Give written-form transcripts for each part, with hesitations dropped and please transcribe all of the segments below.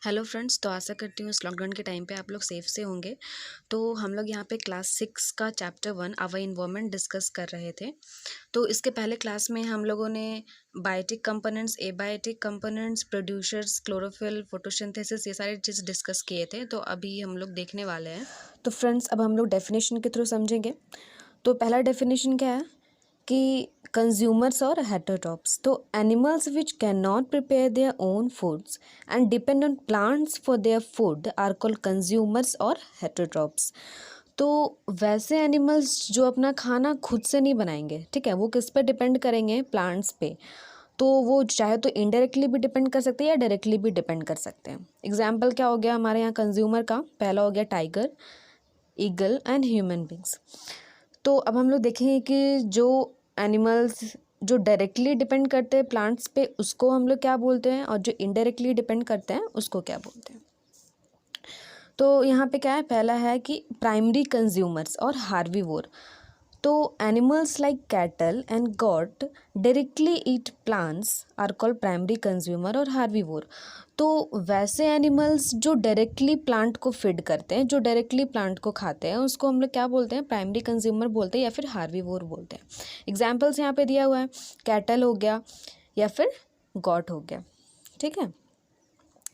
Hello friends, तो आशा करती हूँ इस लॉकडाउन के टाइम पे आप लोग सेफ से होंगे। तो हम लोग यहाँ पे क्लास 6 का चैप्टर 1 आवर इन्वायरमेंट डिस्कस कर रहे थे। तो इसके पहले क्लास में हम लोगों ने biotic components, abiotic components, producers, chlorophyll, photosynthesis ये सारी चीज़ डिस्कस किए थे। तो अभी हम लोग देखने वाले हैं। तो फ्रेंड्स, अब हम लोग डेफिनेशन के थ्रू समझेंगे। तो पहला डेफिनेशन क्या है कि कंज्यूमर्स और हेटेरोट्रॉप्स। तो animals which can not prepare their own foods and depend on plants for their food are called consumers और हेटेरोट्रॉप्स। तो वैसे एनिमल्स जो अपना खाना खुद से नहीं बनाएंगे, ठीक है, वो किस पे डिपेंड करेंगे? प्लांट्स पे। तो वो चाहे तो इनडायरेक्टली भी डिपेंड कर सकते हैं या डायरेक्टली भी डिपेंड कर सकते हैं। एग्जाम्पल क्या हो गया हमारे यहाँ कंज्यूमर का? पहला हो गया tiger, eagle and human beings. तो अब हम लोग देखेंगे कि जो एनिमल्स जो डायरेक्टली डिपेंड करते हैं प्लांट्स पे उसको हम लोग क्या बोलते हैं, और जो इनडायरेक्टली डिपेंड करते हैं उसको क्या बोलते हैं। तो यहाँ पे क्या है, पहला है कि प्राइमरी कंज्यूमर्स और हार्बीवोर। तो animals like cattle and goat directly eat plants are called primary consumer और हार्बीवोर। तो वैसे एनिमल्स जो डायरेक्टली प्लांट को फीड करते हैं, जो डायरेक्टली प्लांट को खाते हैं, उसको हम लोग क्या बोलते हैं? प्राइमरी कंज्यूमर बोलते हैं या फिर हार्बीवोर बोलते हैं। एग्जाम्पल्स यहाँ पे दिया हुआ है, कैटल हो गया या फिर गॉट हो गया, ठीक है।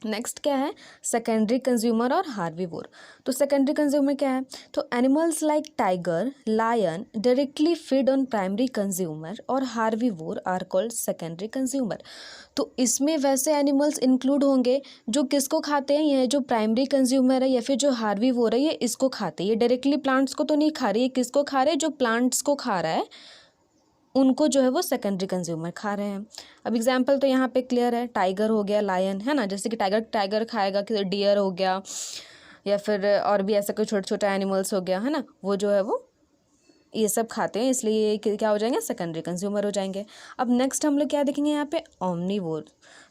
नेक्स्ट क्या है? सेकेंडरी कंज्यूमर और हार्बीवोर। तो सेकेंडरी कंज्यूमर क्या है? तो animals like tiger, lion directly feed on primary consumer और herbivore are called secondary consumer. तो इसमें वैसे एनिमल्स इंक्लूड होंगे जो किसको खाते हैं? ये जो प्राइमरी कंज्यूमर है या फिर जो हार्बीवोर है ये इसको खाते हैं। ये डायरेक्टली प्लांट्स को तो नहीं खा रही है, किसको खा रहे हैं? जो प्लांट्स को खा रहा है उनको जो है वो सेकेंडरी कंज्यूमर खा रहे हैं। अब एग्जाम्पल तो यहाँ पे क्लियर है, टाइगर हो गया, लायन है ना, जैसे कि टाइगर टाइगर खाएगा, कि डियर हो गया या फिर और भी ऐसा कोई छोटा छोटा एनिमल्स हो गया, है ना, वो जो है वो ये सब खाते हैं, इसलिए ये क्या हो जाएंगे? सेकेंडरी कंज्यूमर हो जाएंगे। अब नेक्स्ट हम लोग क्या देखेंगे यहाँ पे? ओमनीवोर।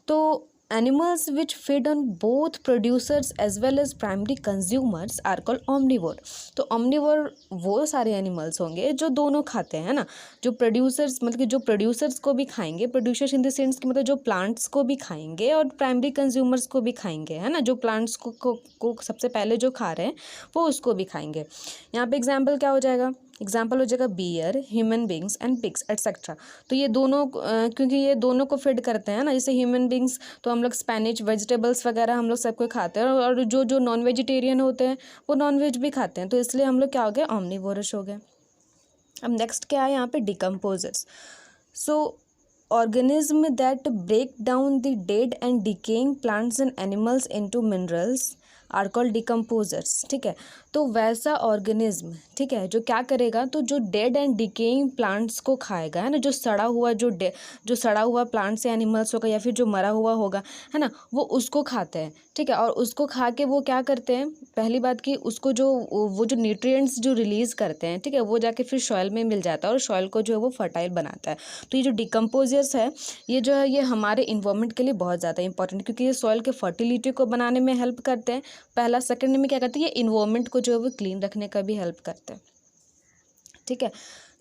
तो animals which feed on both producers as well as primary consumers are called omnivore. तो ओमनीवोर वो सारे एनिमल्स होंगे जो दोनों खाते हैं, है ना, जो प्रोड्यूसर्स मतलब कि जो प्रोड्यूसर्स को भी खाएंगे, प्रोड्यूसर्स इन द सेंस कि मतलब जो प्लांट्स को भी खाएंगे और प्राइमरी कंज्यूमर्स को भी खाएंगे, है ना, जो प्लांट्स को सबसे पहले जो खा रहे हैं वो उसको भी खाएंगे। यहाँ पे एग्जाम्पल क्या हो जाएगा? एग्जाम्पल हो जाएगा bear, human beings and pigs etcetera. तो ये दोनों क्योंकि ये दोनों को फीड करते हैं ना, जैसे ह्यूमन बींग्स तो हम लोग स्पेनिश वेजिटेबल्स वगैरह हम लोग सबको खाते हैं, और जो जो नॉन वेजिटेरियन होते हैं वो नॉन वेज भी खाते हैं, तो इसलिए हम लोग क्या हो गए? ऑमनीवोरस हो गए। अब नेक्स्ट क्या है यहाँ पे? Decomposers. So organism that break down the dead and decaying plants and animals into minerals are called decomposers, ठीक है। तो वैसा ऑर्गेनिज्म, ठीक है, जो क्या करेगा? तो जो डेड एंड डिकेइंग प्लांट्स को खाएगा, है ना, जो सड़ा हुआ जो सड़ा हुआ प्लांट्स या एनिमल्स होगा या फिर जो मरा हुआ होगा, है ना, वो उसको खाते हैं, ठीक है। और उसको खा के वो क्या करते हैं? पहली बात कि उसको जो वो जो न्यूट्रिएंट्स जो रिलीज करते हैं, ठीक है, वो जाके फिर सॉइल में मिल जाता है और सॉइल को जो है वो फर्टाइल बनाता है। तो ये जो डिकम्पोजर्स है ये जो है ये हमारे इन्वायरमेंट के लिए बहुत ज़्यादा इंपॉर्टेंट, क्योंकि ये सॉइल के फर्टिलिटी को बनाने में हेल्प करते हैं, पहला। सेकंड में क्या करते हैं? ये इन्वायरमेंट को जो है वो क्लीन रखने का भी हेल्प करते हैं, ठीक है।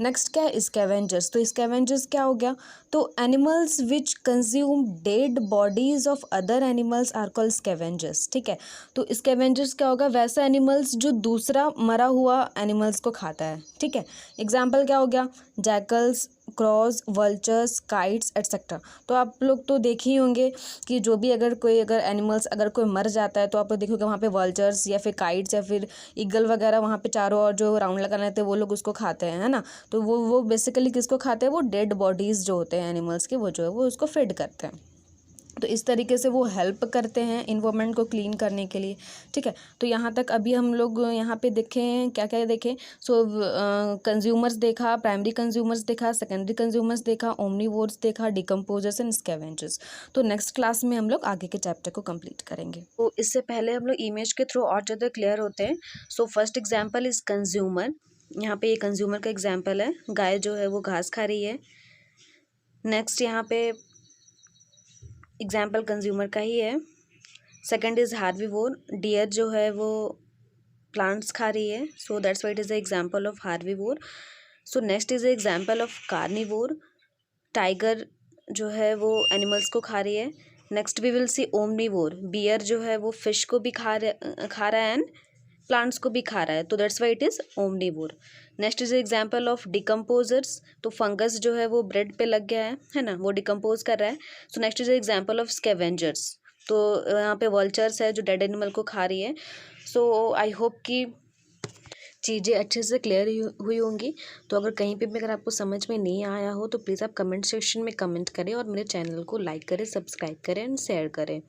नेक्स्ट क्या है? स्कैवेंजर्स। तो स्कैवेंजर्स क्या हो गया? तो animals which consume dead bodies of other animals are called scavengers, ठीक है। तो स्कैवेंजर्स क्या होगा? वैसा एनिमल्स जो दूसरा मरा हुआ एनिमल्स को खाता है, ठीक है। एग्जाम्पल क्या हो गया? Jackals, cross, vultures, kites etcetera. तो आप लोग तो देखे ही होंगे कि जो भी अगर एनिमल्स अगर कोई मर जाता है तो आप लोग देखोगे वहाँ पे वल्चर्स या फिर काइट्स या फिर ईगल वगैरह वहाँ पे चारों ओर जो राउंड लगा रहते हैं वो लोग उसको खाते हैं, है ना। तो वो बेसिकली किसको खाते हैं? वो डेड बॉडीज़ जो होते हैं एनिमल्स के, वो जो है वो उसको फीड करते हैं। तो इस तरीके से वो हेल्प करते हैं इन्वायरमेंट को क्लीन करने के लिए, ठीक है। तो यहाँ तक अभी हम लोग यहाँ पे देखें, क्या क्या देखें? सो कंज्यूमर्स देखा, प्राइमरी कंज्यूमर्स देखा, सेकेंडरी कंज्यूमर्स देखा, ओमनीवोर्स देखा, डिकम्पोजर्स एंड स्कैवेंजर्स। तो नेक्स्ट क्लास में हम लोग आगे के चैप्टर को कंप्लीट करेंगे। तो इससे पहले हम लोग इमेज के थ्रू और ज़्यादा क्लियर होते हैं। So first example is consumer. यहाँ पे ये कंज्यूमर का एग्जाम्पल है, गाय जो है वो घास खा रही है। नेक्स्ट यहाँ पे एग्जाम्पल कंज्यूमर का ही है। सेकंड इज हार्बीवोर, डियर जो है वो प्लांट्स खा रही है, so that's why it is the example of herbivore. So next is the example of carnivore, tiger जो है वो एनिमल्स को खा रही है। Next we will see omnivore, bear जो है वो फिश को भी खा रहा है एंड प्लांट्स को भी खा रहा है, तो that's why it is omnivore. Next is example of decomposers, तो फंगस जो है वो ब्रेड पे लग गया है ना, वो डिकम्पोज कर रहा है। सो next is example of scavengers, तो यहाँ पे वॉल्चर्स है जो डेड एनिमल को खा रही है। सो आई होप कि चीज़ें अच्छे से क्लियर हुई होंगी। तो अगर कहीं पे भी अगर आपको समझ में नहीं आया हो तो प्लीज़ आप कमेंट सेक्शन में कमेंट करें और मेरे चैनल को लाइक करें, सब्सक्राइब करें एंड शेयर करें।